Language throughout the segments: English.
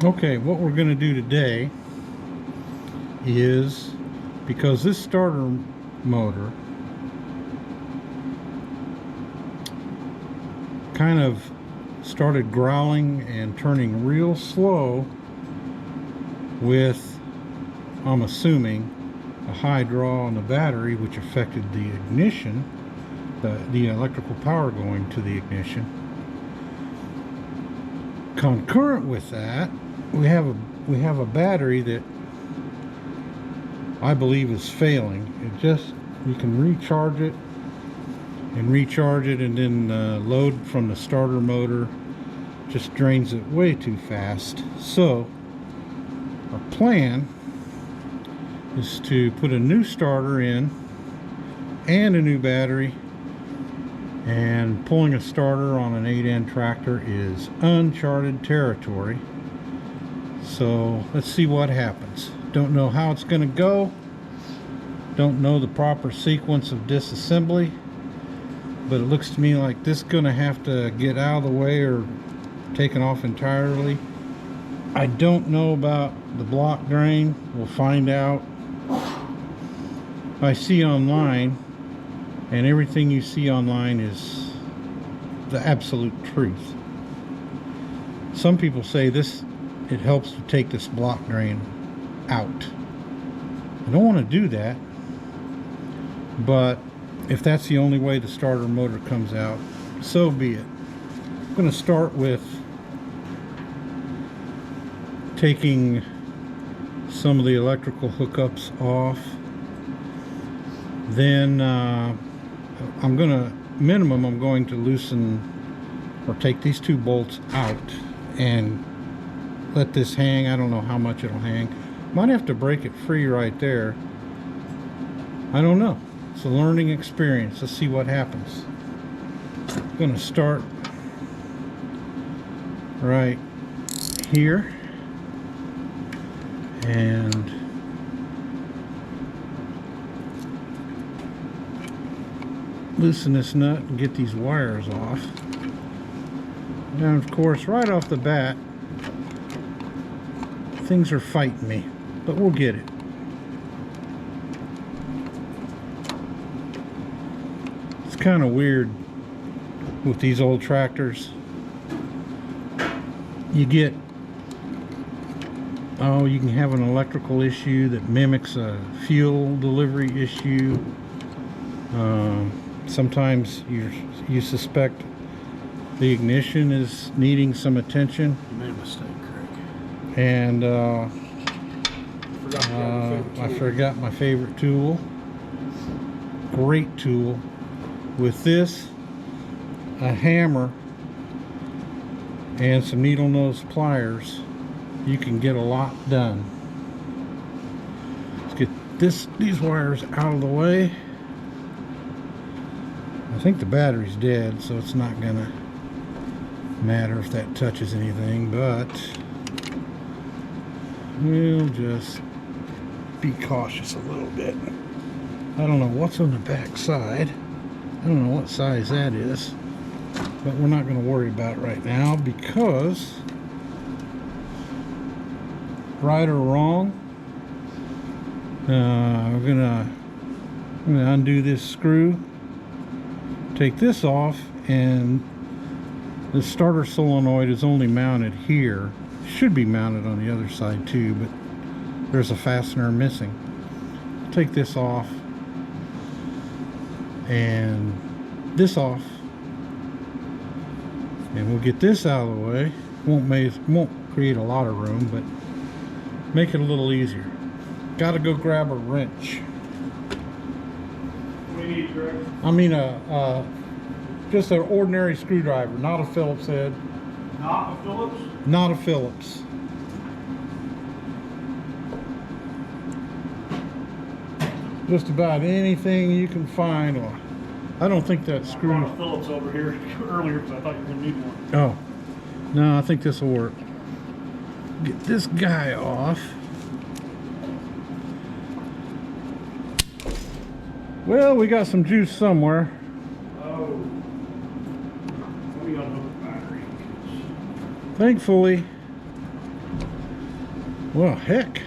Okay, what we're going to do today is, because this starter motor kind of started growling and turning real slow with, I'm assuming, a high draw on the battery, which affected the ignition, the electrical power going to the ignition. Concurrent with that, we have a battery that I believe is failing. You can recharge it and then load from the starter motor just drains it way too fast. So our plan is to put a new starter in and a new battery, and pulling a starter on an 8N tractor is uncharted territory. So let's see what happens. Don't know how it's going to go, don't know the proper sequence of disassembly, but it looks to me like this is going to have to get out of the way or taken off entirely. I don't know about the block drain. We'll find out. I see online, and everything you see online is the absolute truth. Some people say it helps to take this block drain out. I don't want to do that, but if that's the only way the starter motor comes out, so be it. I'm going to start with taking some of the electrical hookups off. Then I'm going to loosen or take these two bolts out and let this hang. I don't know how much it'll hang. Might have to break it free right there. I don't know. It's a learning experience. Let's see what happens. I'm going to start right here and loosen this nut and get these wires off. And of course, right off the bat, things are fighting me, but we'll get it. It's kind of weird with these old tractors. You can have an electrical issue that mimics a fuel delivery issue. Sometimes you suspect the ignition is needing some attention. You made a mistake, Craig. And I forgot my favorite tool. Great tool. With this, a hammer, and some needle nose pliers, you can get a lot done. Let's get these wires out of the way. I think the battery's dead, so it's not gonna matter if that touches anything, but we'll just be cautious a little bit. I don't know what's on the back side. I don't know what size that is, but we're not going to worry about it right now, because right or wrong, we're gonna undo this screw, take this off, and the starter solenoid is only mounted here. Should be mounted on the other side too, but there's a fastener missing. Take this off and this off, and we'll get this out of the way. Won't create a lot of room, but make it a little easier. Got to go grab a wrench. What do you need, Craig? I mean just an ordinary screwdriver, not a Phillips head. Not a Phillips? Not a Phillips. Just about anything you can find. Or I don't think that I screw. brought a Phillips over here earlier because I thought you were going to need one. Oh, no, I think this will work. Get this guy off. Well, we got some juice somewhere. Oh. We got another battery. Thankfully, Well, heck.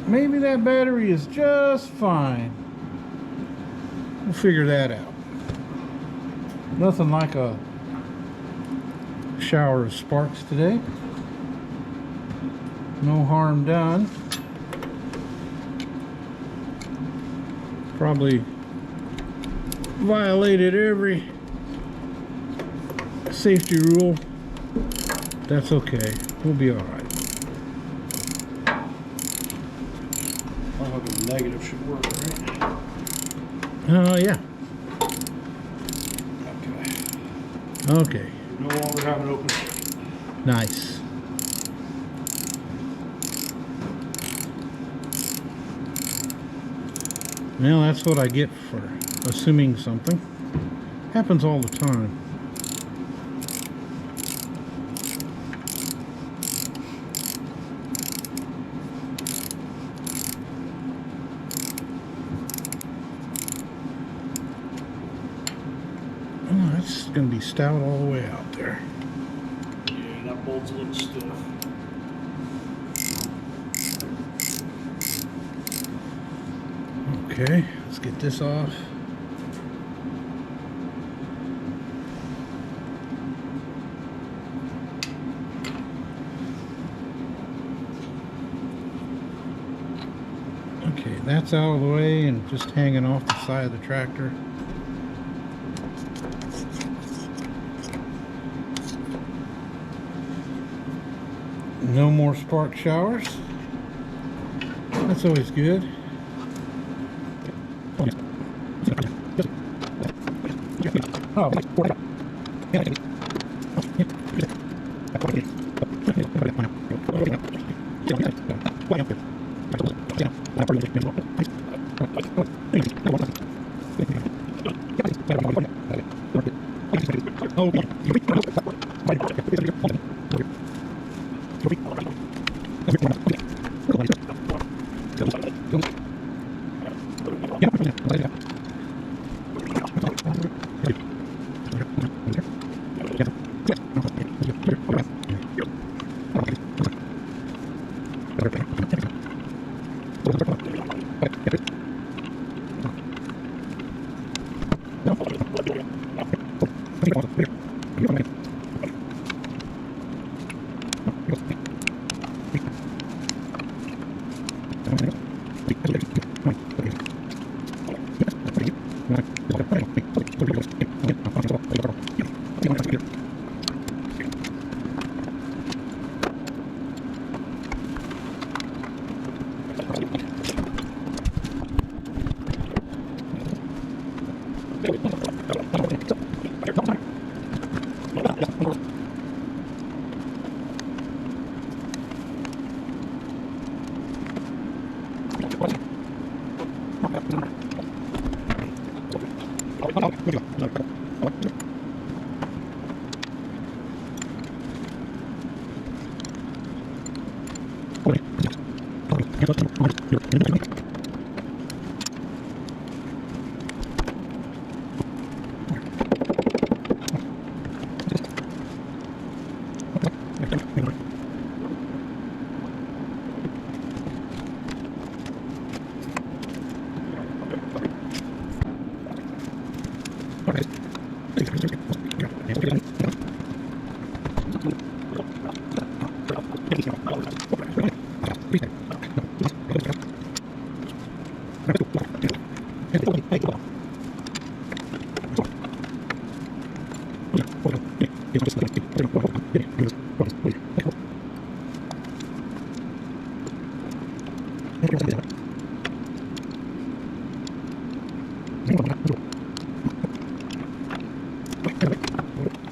Maybe that battery is just fine. We'll figure that out. Nothing like a shower of sparks today. No harm done. Probably violated every safety rule. That's okay. We'll be all right. I hope the negative should work, right? Yeah. Okay. Okay. No longer have it open. Nice. Well, that's what I get for assuming something. Happens all the time. Oh, that's going to be stout all the way out there. Yeah, that bolt's a little stiff. Okay, let's get this off. Okay, that's out of the way and just hanging off the side of the tractor. No more spark showers. That's always good. Oh.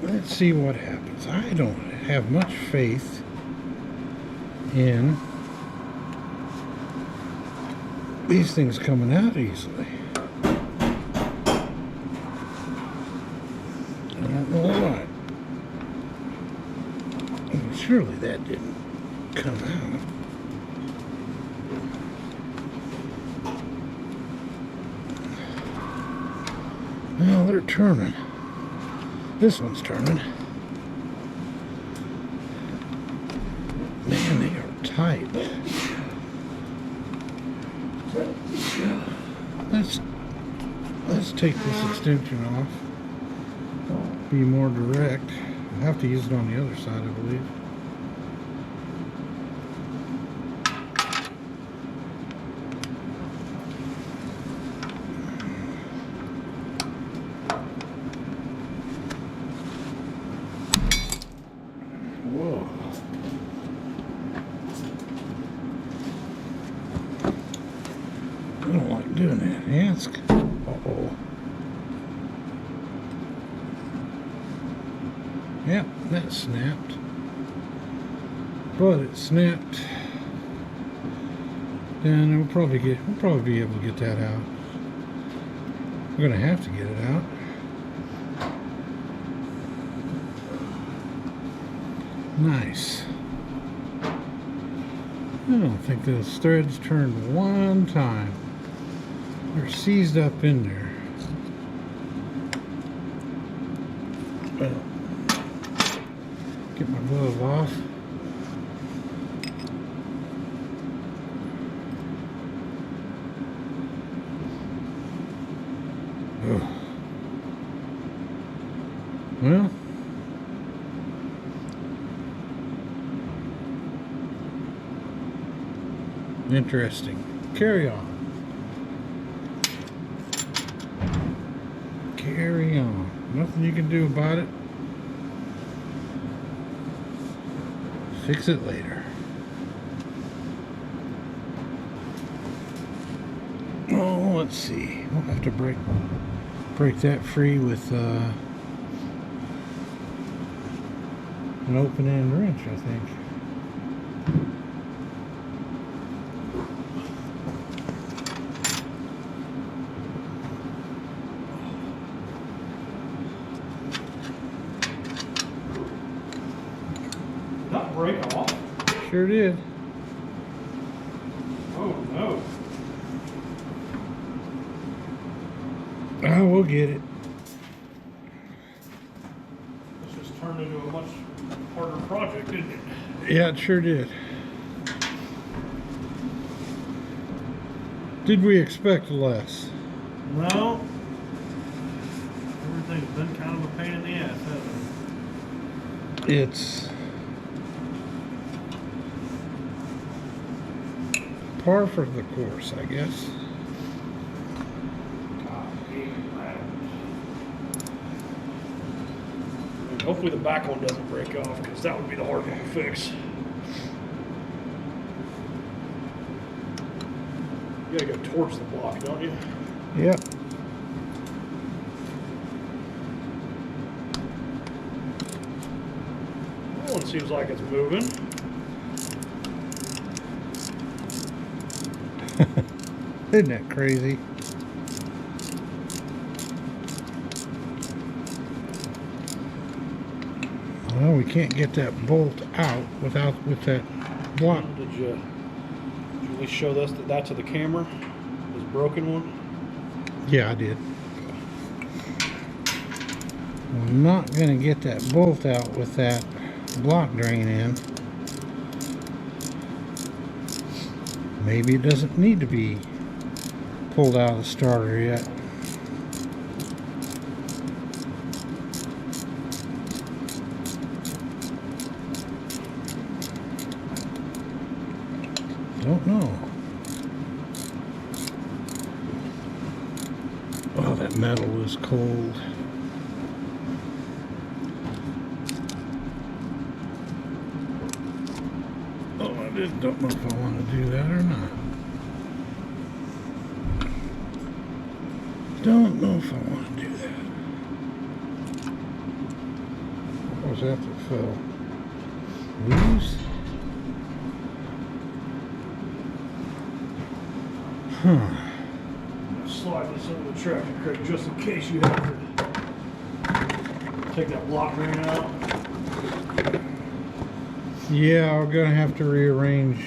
Let's see what happens. I don't have much faith in these things coming out easily. I don't know why. Surely that didn't come out. Well, they're turning. This one's turning. tight. Let's take this extension off. Be more direct. I have to use it on the other side, I believe. Whoa. I don't like doing that. Yeah, it's... Uh-oh. Yep, that snapped. But it snapped. And we'll probably be able to get that out. We're gonna have to get it out. Nice. I don't think those threads turned one time. They're seized up in there. Well, get my glove off. Ugh. Well, interesting. Carry on. Carry on. Nothing you can do about it. Fix it later. Oh, let's see. We'll have to break that free with an open end wrench, I think. Not break off. Sure did. Oh no. Oh, we'll get it. This just turned into a much harder project, didn't it? Yeah, it sure did. Did we expect less? No. Everything's been kind of a pain in the ass, hasn't it? It's par for the course, I guess. Hopefully the back one doesn't break off, because that would be the hard one to fix. You gotta go towards the block, don't you? Yep. That one seems like it's moving. Isn't that crazy? Well, we can't get that bolt out with that block. Did you at least show that to the camera? This broken one? Yeah, I did. I'm not gonna get that bolt out with that block drain in. Maybe it doesn't need to be pulled out of the starter yet. Don't know. Oh, that metal is cold. Oh, I just don't know if I want to do that or not. Don't know if I want to do that. What was that that fell? Loose? Huh. Slide this over the tractor, Craig, just in case you have to take that block ring out. Yeah, we're gonna have to rearrange.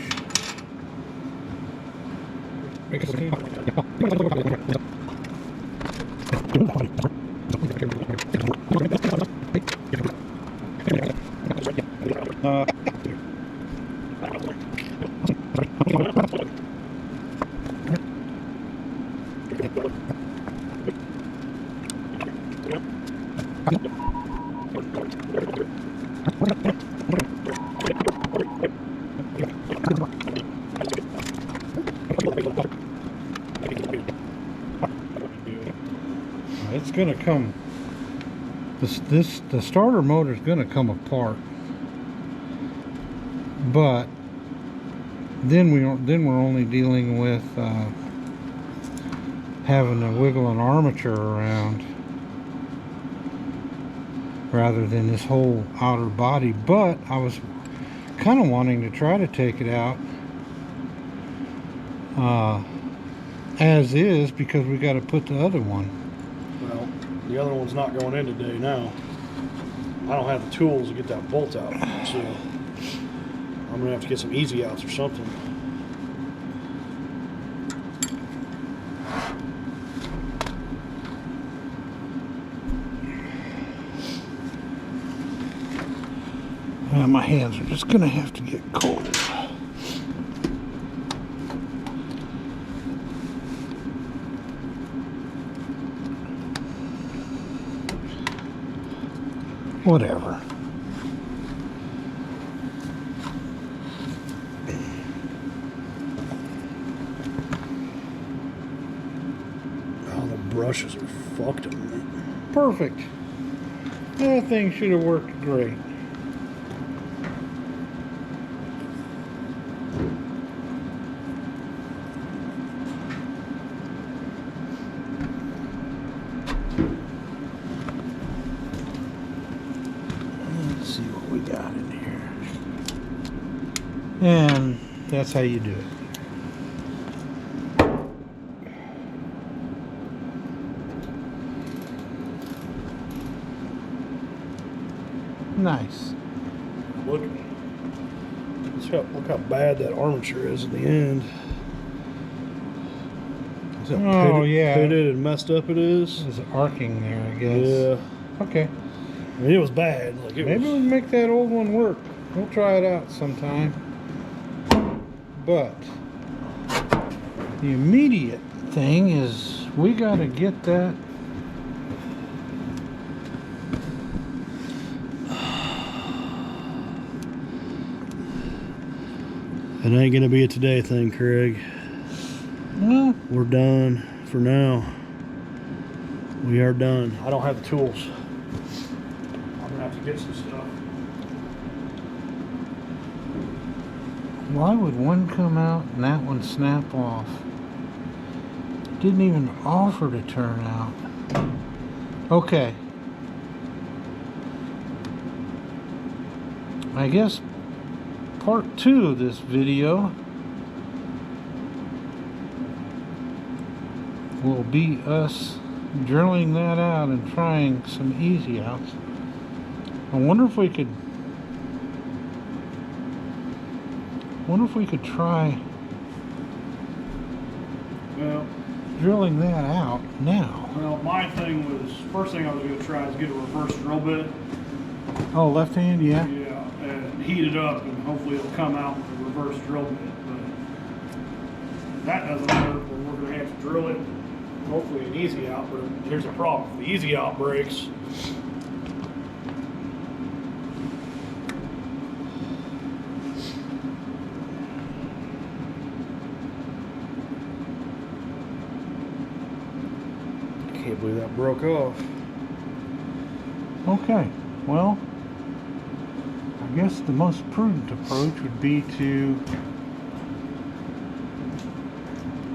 It's gonna come. The starter motor is gonna come apart, but then we're only dealing with having to wiggle an armature around rather than this whole outer body. But I was kind of wanting to try to take it out as is, because we got to put the other one. Well, the other one's not going in today now. I don't have the tools to get that bolt out, so I'm gonna have to get some easy outs or something. My hands are just gonna have to get cold. Whatever. Oh, the brushes are fucked on it. Perfect. That thing should have worked great. Let's see what we got in here. And that's how you do it. Nice. Look how bad that armature is in the end. See how Oh, yeah. pitted and messed up it is. There's arcing there, I guess. Yeah. Okay. I mean, it was bad. Like it Maybe was. we can make that old one work. We'll try it out sometime. But the immediate thing is we got to get that. It ain't gonna be a today thing, Craig. Well, We're done for now. We are done. I don't have the tools. I'm gonna have to get some stuff. why would one come out and that one snap off? Didn't even offer to turn out. Okay. I guess part 2 of this video will be us drilling that out and trying some easy outs. I wonder if we could try Well, drilling that out now. my thing was, first thing I was gonna try is get a reverse drill bit. Oh, left hand, yeah. Yeah, and heat it up, and hopefully it'll come out with a reverse drill bit. But if that doesn't work, then we're gonna have to drill it. Hopefully an easy out, but here's the problem: if the easy out breaks, I can't believe that broke off. Okay, well, I guess the most prudent approach would be to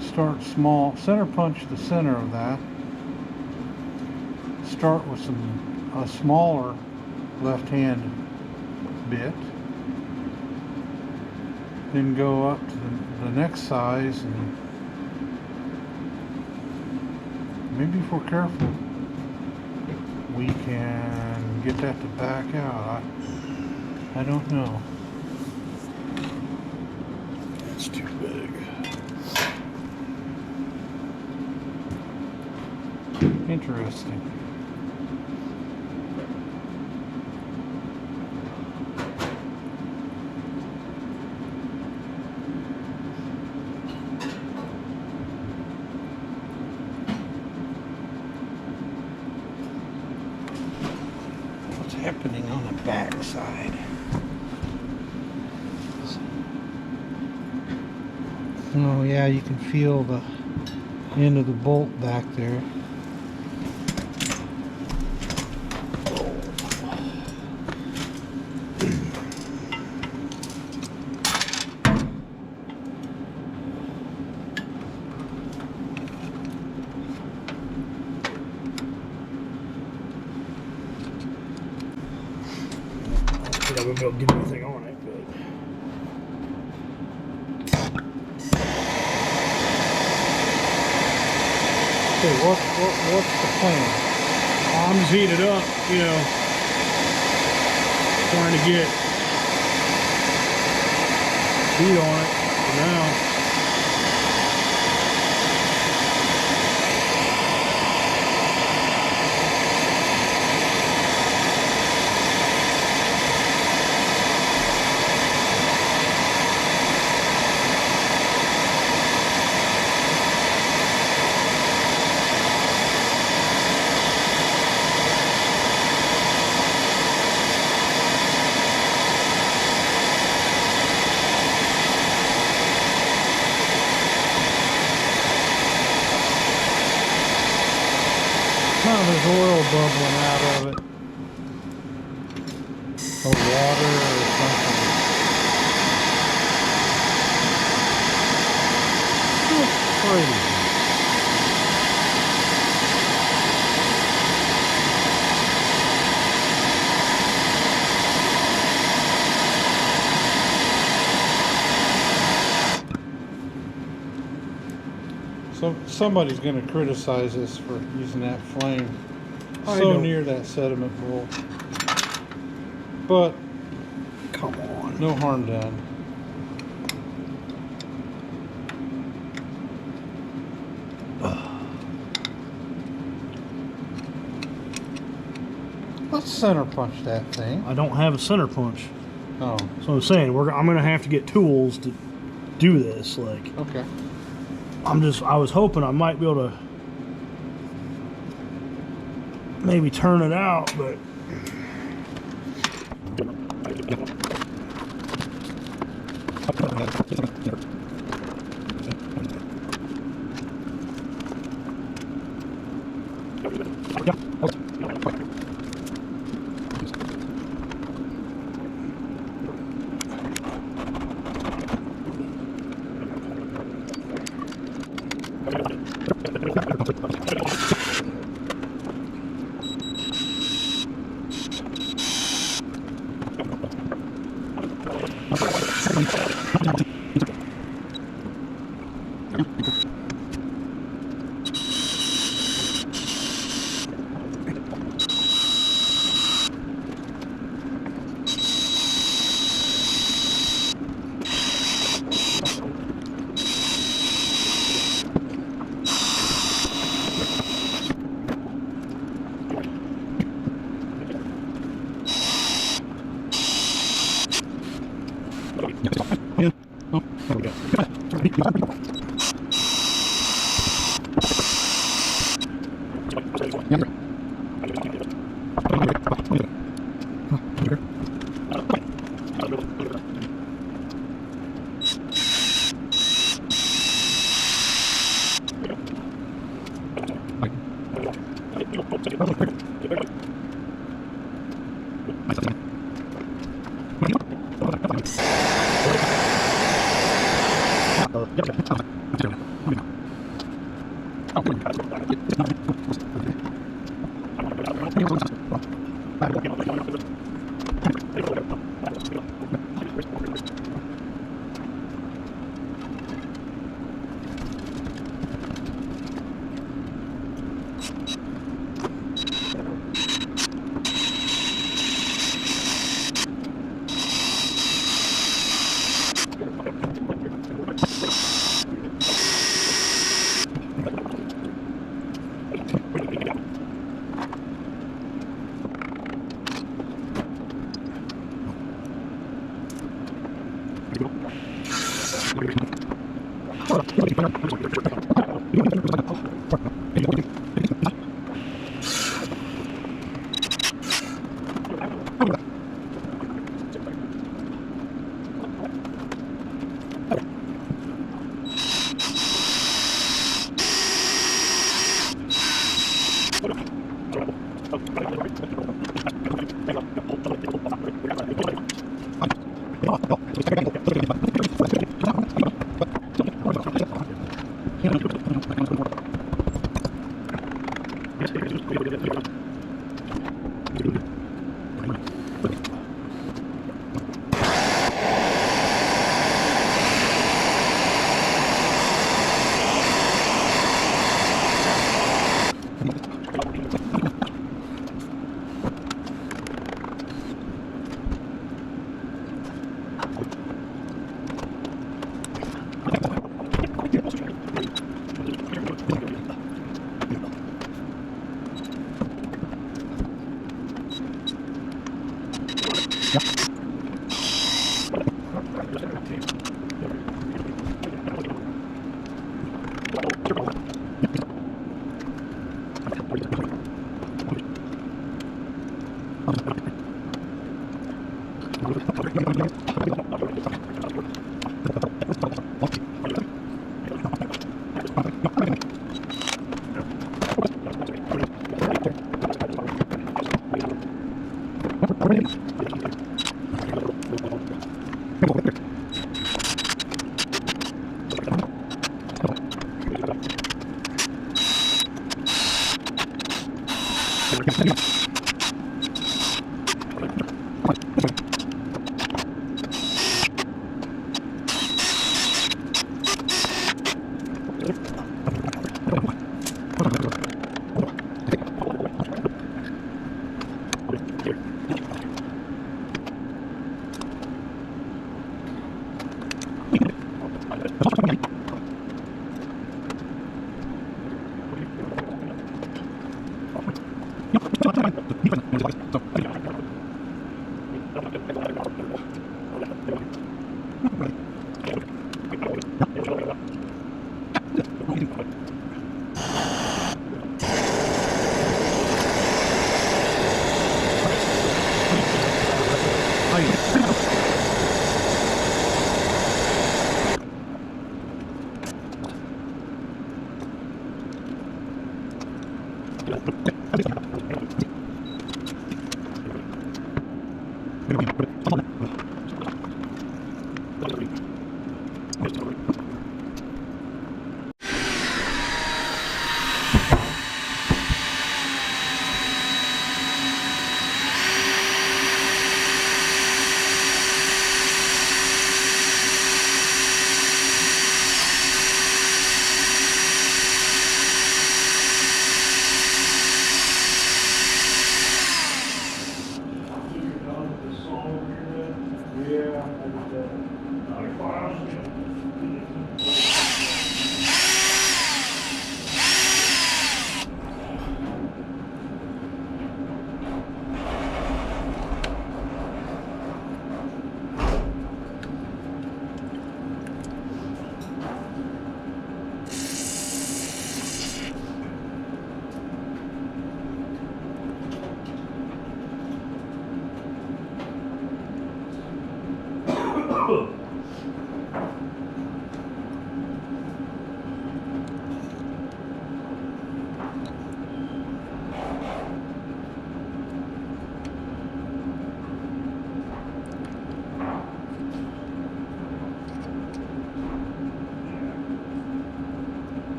start small, center punch the center of that, start with a smaller left-hand bit, then go up to the next size, and maybe if we're careful we can get that to back out. I don't know. That's too big. Interesting. What's happening on the back side. Oh yeah, you can feel the end of the bolt back there. I wouldn't be able to get anything on it, but Okay, what's the plan? I'm just heating it up, you know, trying to get heat on it for now. Kind of there's oil bubbling out of it. Or water or something. It's crazy. So somebody's going to criticize us for using that flame I so don't- near that sediment bowl. But Come on. no harm done. Let's center punch that thing. I don't have a center punch. Oh, So I'm saying I'm gonna have to get tools to do this. Like okay. I was hoping I might be able to maybe turn it out, but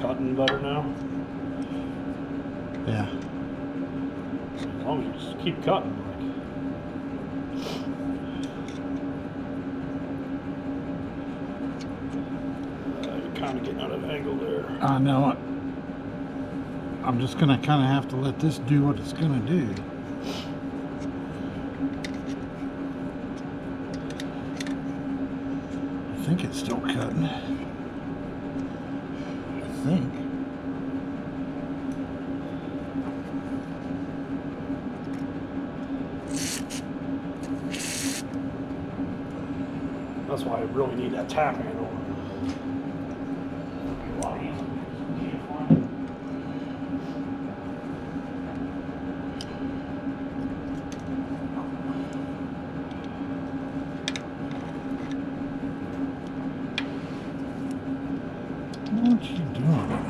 Cotton feeling better now? Yeah. As long as you just keep cutting. You're kind of getting out of angle there. I know it. I'm just gonna kind of have to let this do what it's gonna do. I think it's still cutting. I think. That's why I really need that tap handle. What you doing?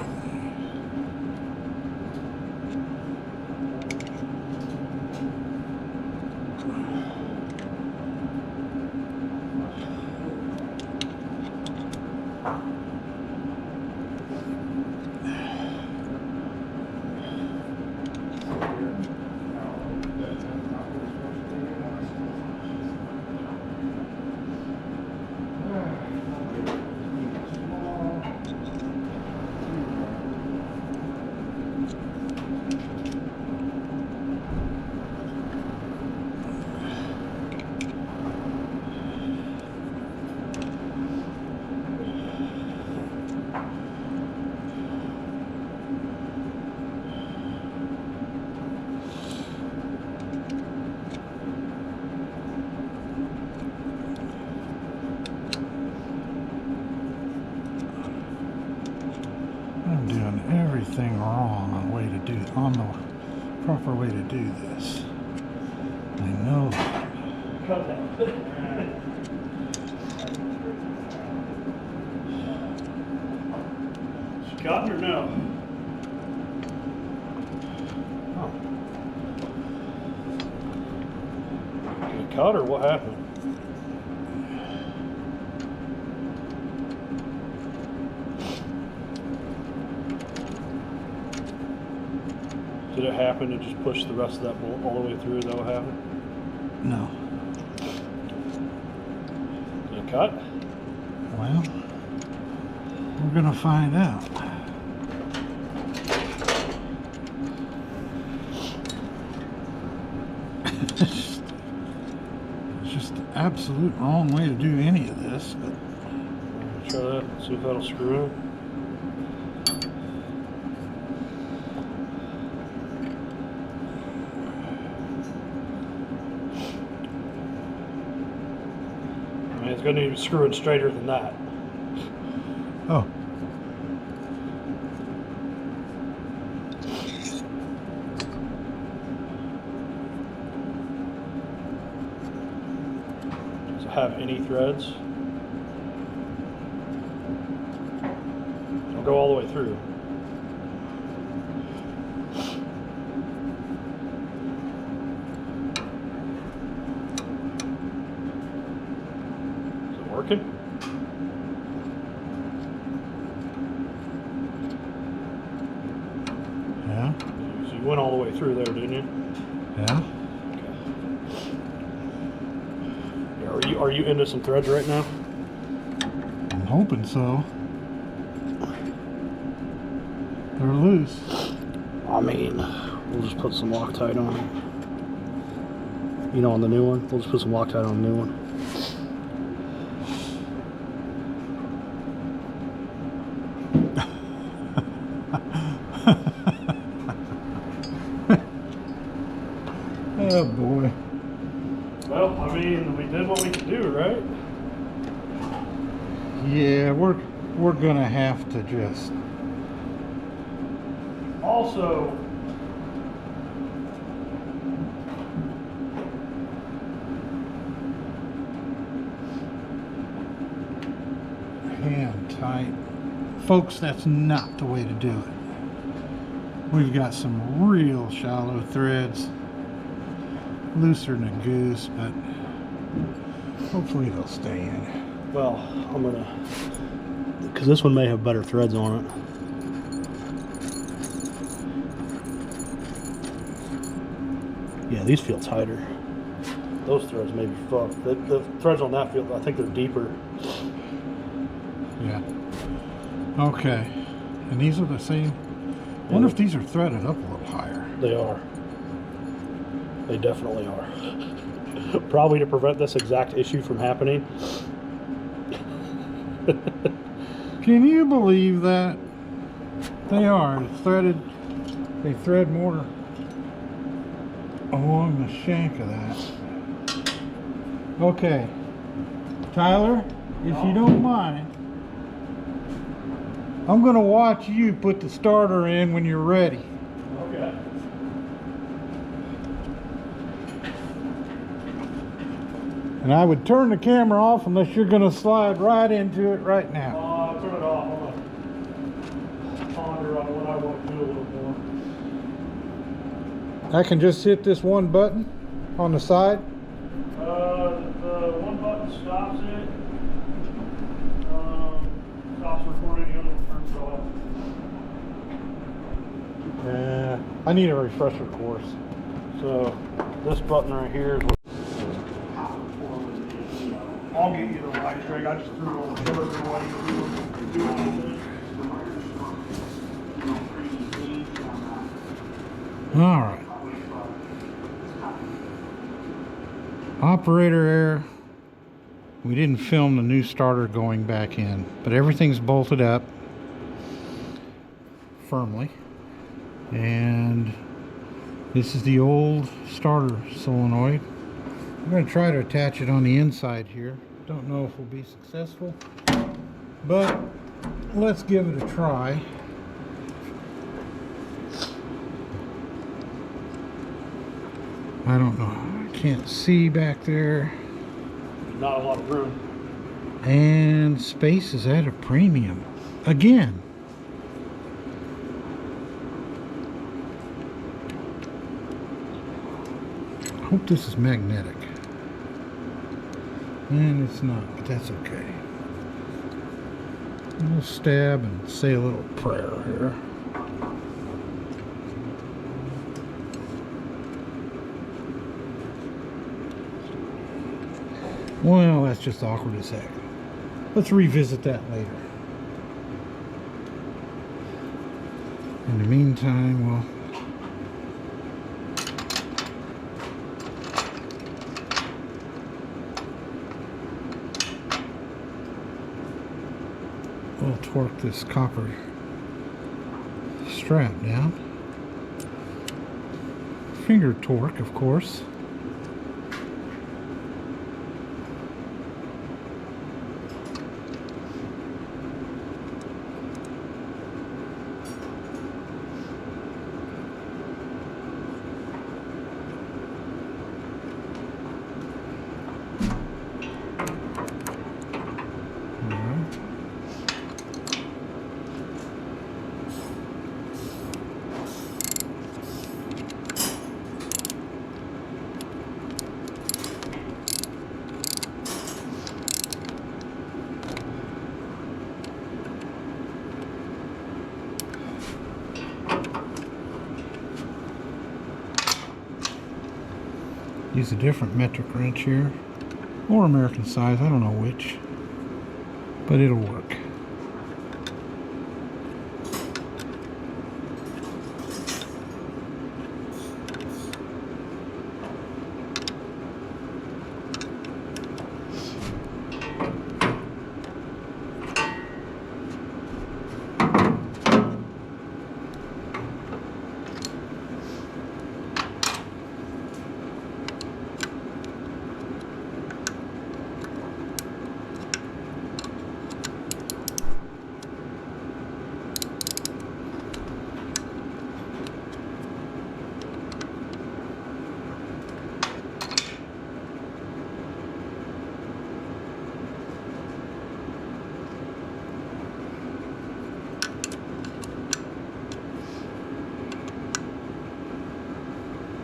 I'm doing everything wrong on the proper way to do this. I know that. Cut that. She cutting or no? Oh. Did it cut or what happened? Did it happen to just push the rest of that bolt all the way through? Is that what happened? No. Did it cut? Well, we're gonna find out. It's just the absolute wrong way to do any of this, but Try that, see if that'll screw in. I mean, it's going to need to screw in straighter than that. oh. Does it have any threads? Don't go all the way through. Is it working? Yeah. So you went all the way through there, didn't you? Yeah. Are you into some threads right now? I'm hoping so. They're loose. I mean, we'll just put some Loctite on it. You know, on the new one, we'll just put some Loctite on the new one. Oh boy. Well, I mean, we did what we could do, right? Yeah, we're gonna have to just. Also, Hand tight. Folks, that's not the way to do it. We've got some real shallow threads. Looser than a goose, but hopefully they'll stay in. well, I'm gonna, because this one may have better threads on it. Yeah, these feel tighter. Those threads may be fucked. The threads on that feel, I think they're deeper. Yeah. Okay. And these are the same. I wonder if these are threaded up a little higher. They are. They definitely are. Probably to prevent this exact issue from happening. Can you believe that? They are. It's threaded. They thread more along the shank of that. Okay. Tyler, if you don't mind, I'm going to watch you put the starter in when you're ready. Okay. And I would turn the camera off unless you're going to slide right into it right now. Turn it off. I'm going to ponder on what I want to do a little more. I can just hit this one button on the side. The one button stops it. Stops recording, the other one turns it off. I need a refresher course. So this button right here is what I'll get you the right string. I just threw it on the shirt and what you do anything. All right. Operator error. We didn't film the new starter going back in, but everything's bolted up firmly. And this is the old starter solenoid. I'm going to try to attach it on the inside here. Don't know if we'll be successful, but let's give it a try. I don't know. I can't see back there. Not a lot of room. And space is at a premium. Again. I hope this is magnetic. And it's not, but that's okay. We'll stab and say a little prayer here. Well, that's just awkward as heck. Let's revisit that later. In the meantime, we'll torque this copper strap down. Finger torque, of course. Use a different metric wrench here, or American size, I don't know which, but it'll work.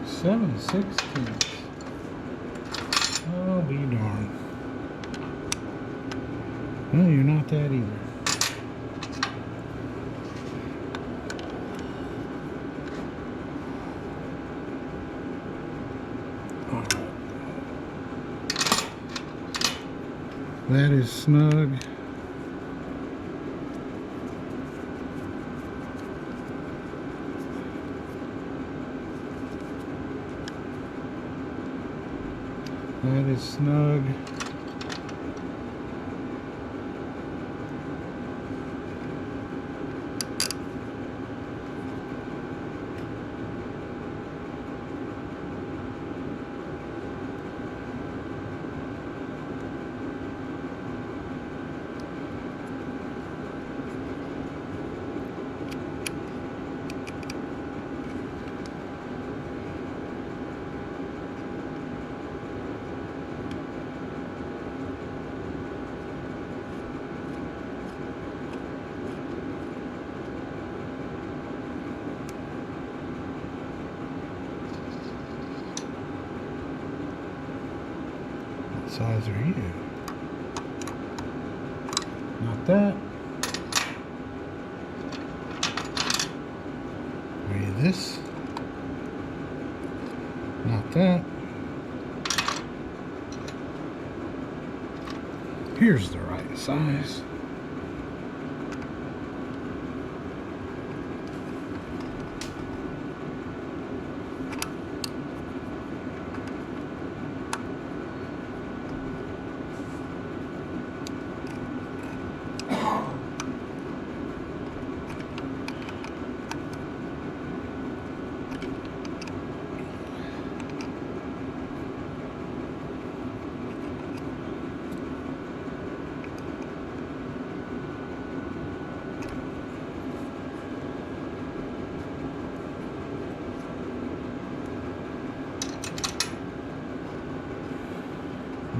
Seven sixteenths. I'll be darned. Well, you're not that either. That is snug. That is snug. What size are you? Not that. Are you this? Not that. Here's the right size.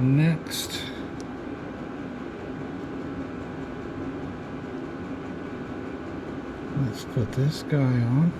Next, let's put this guy on.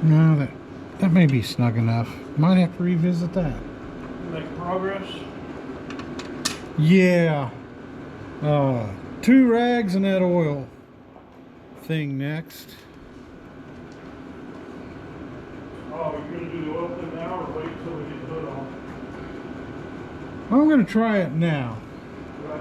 No, that may be snug enough. Might have to revisit that. Make progress. Yeah. 2 rags and that oil thing next. Oh, you're gonna do the oil thing now, or wait till we get the hood on? I'm gonna try it now. Right.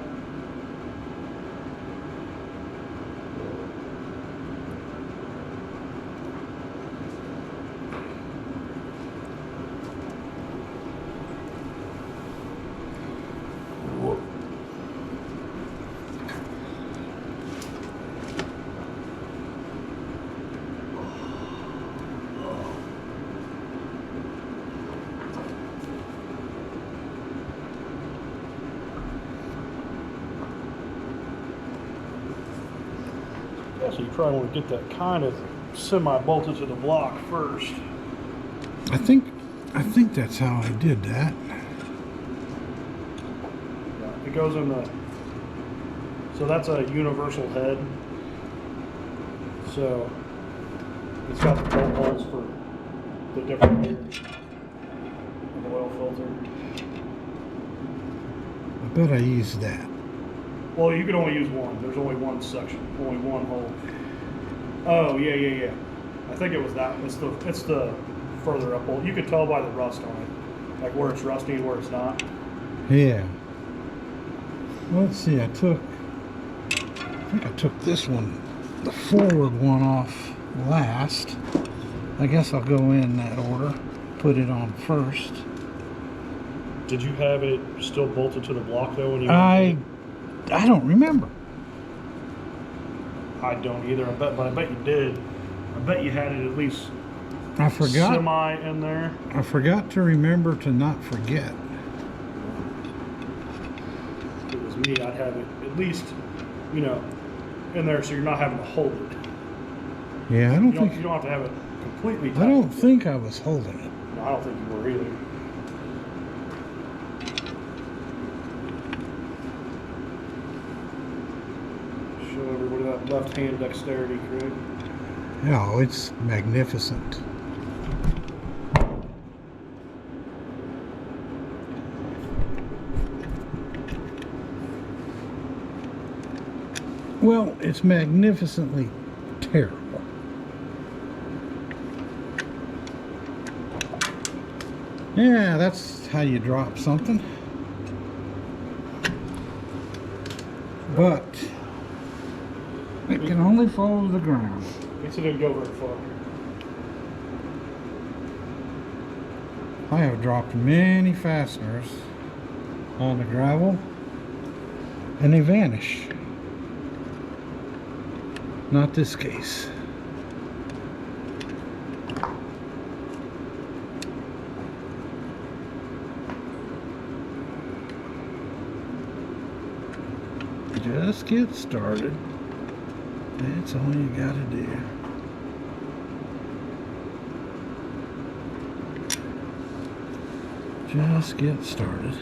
so you probably want to get that kind of semi-bolted to the block first. I think that's how I did that. Yeah, it goes in the, so that's a universal head. So it's got the bolt holes for the different gears and the oil filter. I bet I used that. Well, you can only use one. There's only one section, only one hole. Oh, yeah. I think it was that. It's the further up hole. You could tell by the rust on it, like where it's rusty and where it's not. Yeah. Let's see, I think I took this one, the forward one, off last. I guess I'll go in that order. Put it on first. Did you have it still bolted to the block though when you? I don't remember. I don't either. But I bet you did. I bet you had it at least I forgot. semi in there. I forgot to remember to not forget. If it was me, I'd have it at least, in there so you're not having to hold it. Yeah, I don't You think. don't have to have it completely tight. I don't think I was holding it. No, I don't think you were either. Show everybody that left hand dexterity, Craig. No, it's magnificent. Well, it's magnificently terrible. Yeah, that's how you drop something. But it can only fall to the ground. At least it didn't go very far. I have dropped many fasteners on the gravel and they vanish. Not this case. Just get started. That's all you gotta do. Just get started.